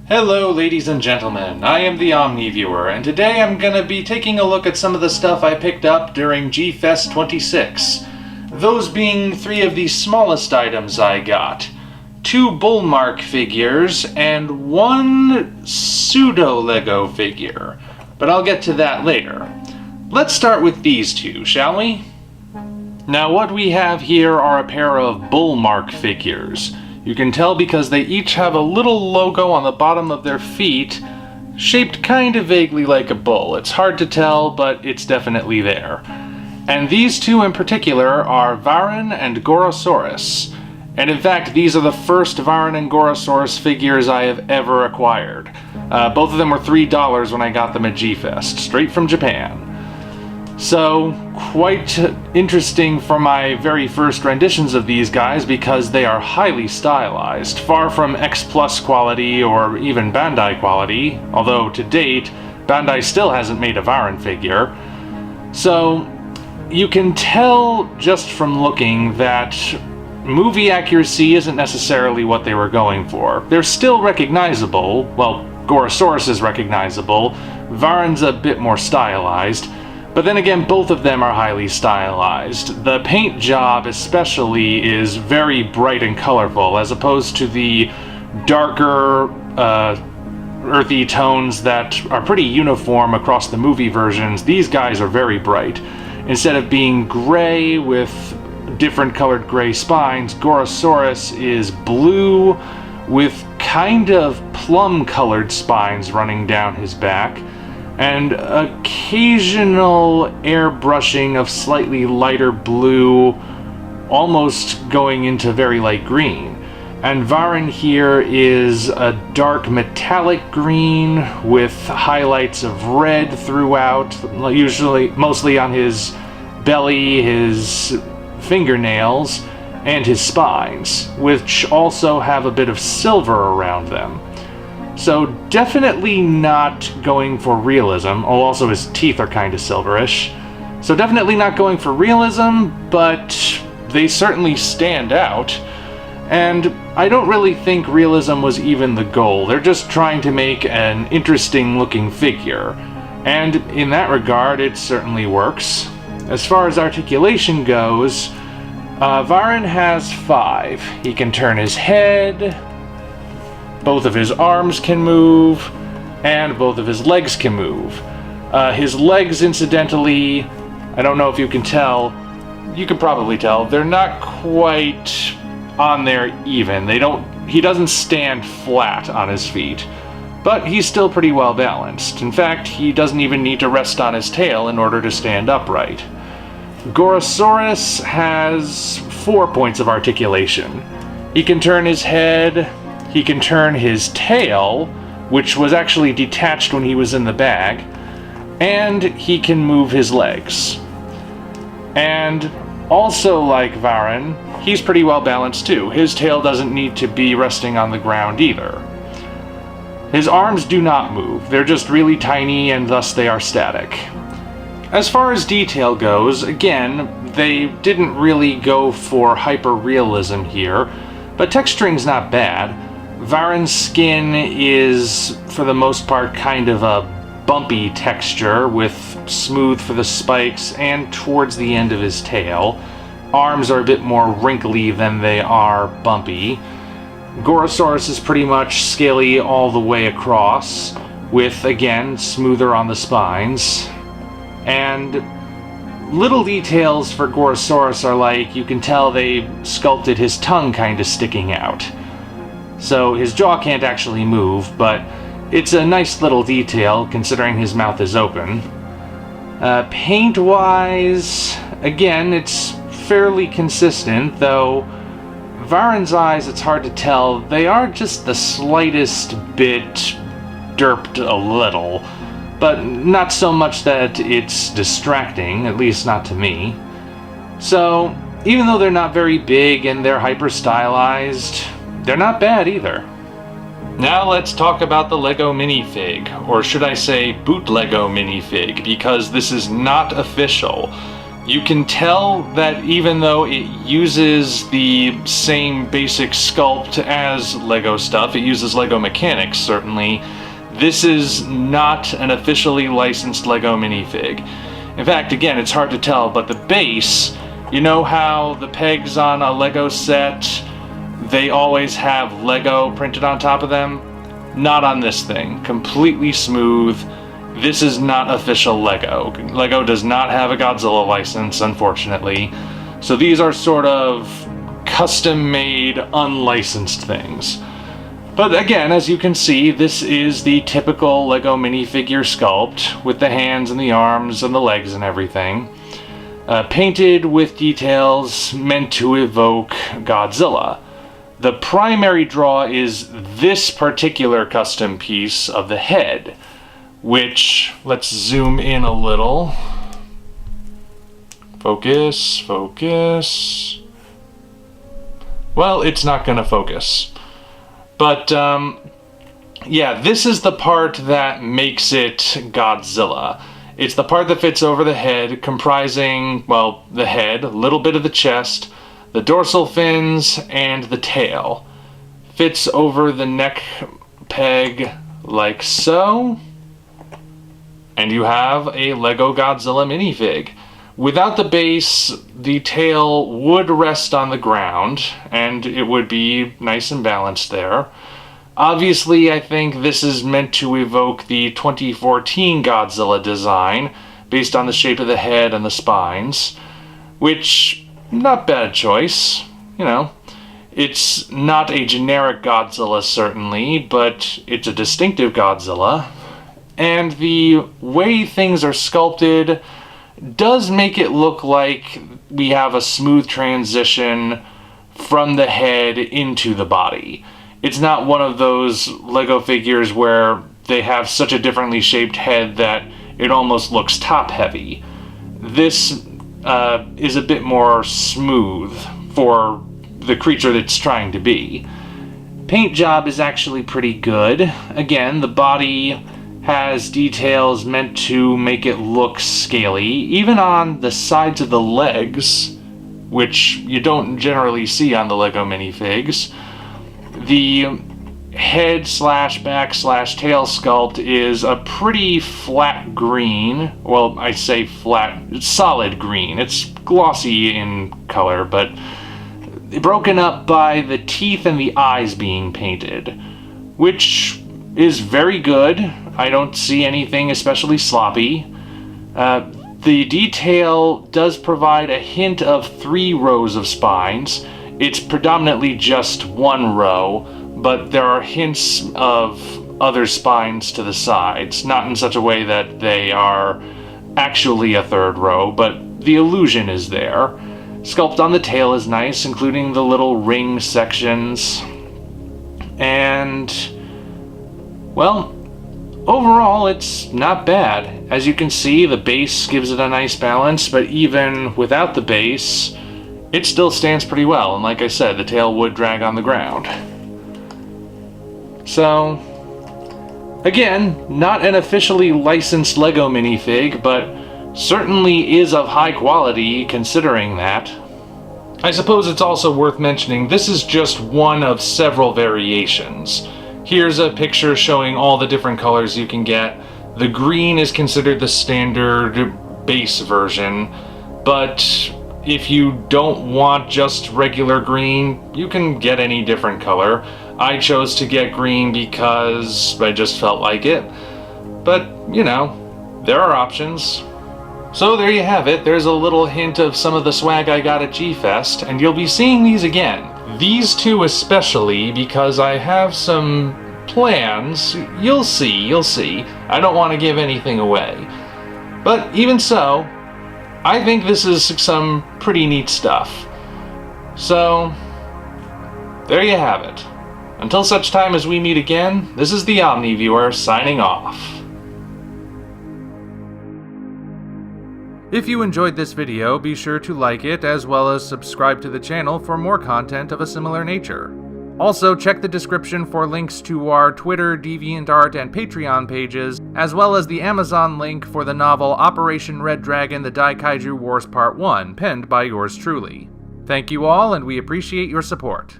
Hello ladies and gentlemen, I am the Omniviewer, and today I'm gonna be taking a look at some of the stuff I picked up during G-Fest 26. Those being 3 of the smallest items I got. 2 Bullmark figures, and 1 pseudo-Lego figure. But I'll get to that later. Let's start with these 2, shall we? Now what we have here are a pair of Bullmark figures. You can tell because they each have a little logo on the bottom of their feet, shaped kind of vaguely like a bull. It's hard to tell, but it's definitely there. And these 2 in particular are Varan and Gorosaurus. And in fact, these are the first Varan and Gorosaurus figures I have ever acquired. Both of them were $3 when I got them at G-Fest, straight from Japan. So, quite interesting for my very first renditions of these guys because they are highly stylized, far from X Plus quality or even Bandai quality, although to date, Bandai still hasn't made a Varan figure. So, you can tell just from looking that movie accuracy isn't necessarily what they were going for. They're still recognizable, well, Gorosaurus is recognizable, Varan's a bit more stylized, but then again, both of them are highly stylized. The paint job especially is very bright and colorful, as opposed to the darker, earthy tones that are pretty uniform across the movie versions. These guys are very bright. Instead of being gray with different colored gray spines, Gorosaurus is blue with kind of plum-colored spines running down his back, and occasional airbrushing of slightly lighter blue, almost going into very light green. And Varan here is a dark metallic green with highlights of red throughout, mostly on his belly, his fingernails, and his spines, which also have a bit of silver around them. So definitely not going for realism. Oh, also his teeth are kind of silverish. So definitely not going for realism, but they certainly stand out. And I don't really think realism was even the goal. They're just trying to make an interesting looking figure. And in that regard, it certainly works. As far as articulation goes, Varan has 5. He can turn his head, both of his arms can move, and both of his legs can move. His legs, incidentally, I don't know if you can tell, you can probably tell, they're not quite on there even. He doesn't stand flat on his feet, but he's still pretty well balanced. In fact, he doesn't even need to rest on his tail in order to stand upright. Gorosaurus has 4 points of articulation. He can turn his head, he can turn his tail, which was actually detached when he was in the bag, and he can move his legs. And also like Varan, he's pretty well balanced too. His tail doesn't need to be resting on the ground either. His arms do not move. They're just really tiny and thus they are static. As far as detail goes, again, they didn't really go for hyper-realism here, but texturing's not bad. Varan's skin is, for the most part, kind of a bumpy texture, with smooth for the spikes and towards the end of his tail. Arms are a bit more wrinkly than they are bumpy. Gorosaurus is pretty much scaly all the way across, with, again, smoother on the spines. And little details for Gorosaurus are like, you can tell they sculpted his tongue kind of sticking out. So his jaw can't actually move, but it's a nice little detail considering his mouth is open. Paint-wise, again, it's fairly consistent, though Varan's eyes, it's hard to tell, they are just the slightest bit derped a little, but not so much that it's distracting, at least not to me. So, even though they're not very big and they're hyper-stylized, they're not bad either. Now let's talk about the Lego minifig, or should I say Bootlego minifig, because this is not official. You can tell that even though it uses the same basic sculpt as Lego stuff, it uses Lego mechanics certainly, this is not an officially licensed Lego minifig. In fact, again, it's hard to tell, but the base, you know how the pegs on a Lego set, they always have Lego printed on top of them? Not on this thing. Completely smooth. This is not official Lego. Lego does not have a Godzilla license, unfortunately. So these are sort of custom-made, unlicensed things. But again, as you can see, this is the typical Lego minifigure sculpt, with the hands and the arms and the legs and everything. Painted with details meant to evoke Godzilla. The primary draw is this particular custom piece of the head, which, let's zoom in a little. Focus, focus. Well, it's not gonna focus. But, yeah, this is the part that makes it Godzilla. It's the part that fits over the head, comprising, well, the head, a little bit of the chest, the dorsal fins, and the tail. Fits over the neck peg like so. And you have a Lego Godzilla minifig. Without the base, the tail would rest on the ground, and it would be nice and balanced there. Obviously, I think this is meant to evoke the 2014 Godzilla design, based on the shape of the head and the spines, which, not bad choice, you know. It's not a generic Godzilla, certainly, but it's a distinctive Godzilla. And the way things are sculpted does make it look like we have a smooth transition from the head into the body. It's not one of those Lego figures where they have such a differently shaped head that it almost looks top-heavy. This is a bit more smooth for the creature that's trying to be. Paint job is actually pretty good. Again, the body has details meant to make it look scaly, even on the sides of the legs, which you don't generally see on the Lego minifigs. The head slash back slash tail sculpt is a pretty flat green. Well, I say flat, it's solid green. It's glossy in color, but broken up by the teeth and the eyes being painted, which is very good. I don't see anything especially sloppy. The detail does provide a hint of 3 rows of spines. It's predominantly just 1 row, but there are hints of other spines to the sides, not in such a way that they are actually a 3rd row, but the illusion is there. Sculpt on the tail is nice, including the little ring sections. And, well, overall, it's not bad. As you can see, the base gives it a nice balance, but even without the base, it still stands pretty well. And like I said, the tail would drag on the ground. So, again, not an officially licensed Lego minifig, but certainly is of high quality considering that. I suppose it's also worth mentioning this is just one of several variations. Here's a picture showing all the different colors you can get. The green is considered the standard base version, but if you don't want just regular green, you can get any different color. I chose to get green because I just felt like it. But, you know, there are options. So there you have it. There's a little hint of some of the swag I got at G-Fest, and you'll be seeing these again. These two especially, because I have some plans. You'll see. I don't want to give anything away. But even so, I think this is some pretty neat stuff. So, there you have it. Until such time as we meet again, this is the OmniViewer signing off. If you enjoyed this video, be sure to like it as well as subscribe to the channel for more content of a similar nature. Also, check the description for links to our Twitter, DeviantArt, and Patreon pages, as well as the Amazon link for the novel Operation Red Dragon: The Kaiju Wars Part 1, penned by yours truly. Thank you all, and we appreciate your support.